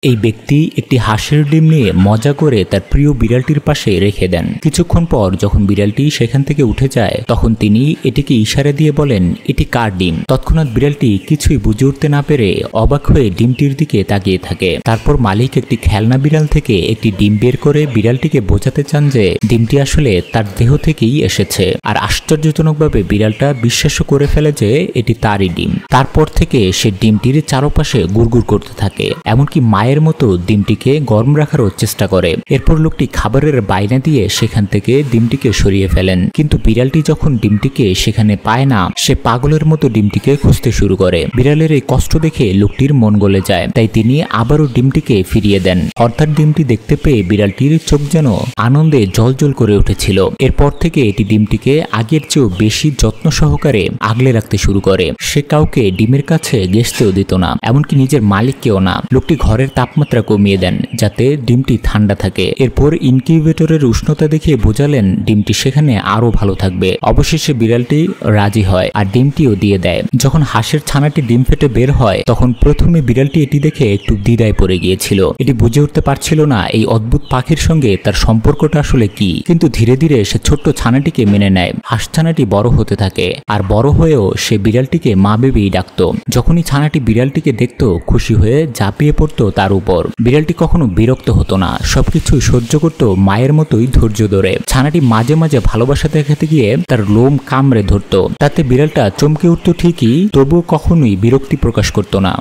এই ব্যক্তি একটি হাঁসের ডিম নিয়ে মজা করে তার প্রিয় বিড়ালটির পাশে রেখে দেন। কিছুক্ষণ পর যখন বিড়ালটি সেখান থেকে উঠে যায় তখন তিনি এটিকে ইশারা দিয়ে বলেন, এটি কার ডিম? তৎক্ষণাৎ বিড়ালটি কিছুই বুঝে উঠতে না পেরে অবাক হয়ে ডিমটির দিকে তাকিয়ে থাকে। তারপর মালিক একটি খেলনা বিড়াল থেকে একটি ডিম বের করে বিড়ালটিকে বোঝাতে চান যে ডিমটি আসলে তার দেহ থেকেই এসেছে। আর আশ্চর্যজনকভাবে বিড়ালটা বিশ্বাসও করে ফেলে যে এটি তারই ডিম। তারপর থেকে সে ডিমটির চারপাশে গুড়গুড় করতে থাকে, এমনকি মায়ের মতো ডিমটিকে গরম রাখারও চেষ্টা করে। এরপর লোকটি খাবারের বায়না দিয়ে সেখান থেকে ডিমটিকে সরিয়ে ফেলেন, কিন্তু বিড়ালটি যখন ডিমটিকে সেখানে পায় না সে পাগলের মতো ডিমটিকে খুঁজতে শুরু করে। বিড়ালের এই কষ্ট দেখে লোকটির মন গলে যায়, তাই তিনি আবারও ডিমটিকে ফিরিয়ে দেন। অর্থাৎ ডিমটি দেখতে পেয়ে বিড়ালটির চোখ যেন আনন্দে জ্বলজ্বল করে উঠেছিল। এরপর থেকে এটি ডিমটিকে আগের চেয়েও বেশি যত্ন সহকারে আগলে রাখতে শুরু করে। সে কাউকে ডিমের কাছে ঘেঁষতেও দিত না, এমনকি নিজের মালিককেও না। লোকটি ঘরের তাপমাত্রা কমিয়ে দেন যাতে ডিমটি ঠান্ডা থাকে। এরপর ইনকিউবেটরের উষ্ণতা দেখে বোঝালেন ডিমটি সেখানে আরো ভালো থাকবে। অবশেষে বিড়ালটি রাজি হয় আর ডিমটিও দিয়ে দেয়। যখন হাঁসের ছানাটি ডিম ফেটে বের হয় তখন প্রথমে বিড়ালটি এটি দেখে একটু দ্বিধায় পড়ে গিয়েছিল। এটি বুঝে উঠতে পারছিল না এই অদ্ভুত পাখির সঙ্গে তার সম্পর্কটা আসলে কি, কিন্তু ধীরে ধীরে সে ছোট্ট ছানাটিকে মেনে নেয়। হাঁস ছানাটি বড় হতে থাকে আর বড় হয়েও সে বিড়ালটিকে মা ভেবেই ডাকতো। যখনই ছানাটি বিড়ালটিকে দেখতো খুশি হয়ে ঝাঁপিয়ে পড়তো তার উপর। বিড়ালটি কখনো বিরক্ত হতো না, সবকিছু সহ্য করতো মায়ের মতোই ধৈর্য ধরে। ছানাটি মাঝে মাঝে ভালোবাসা দেখাতে গিয়ে তার লোম কামড়ে ধরতো, তাতে বিড়ালটা চমকে উঠতো ঠিকই, তবুও কখনোই বিরক্তি প্রকাশ করতো না।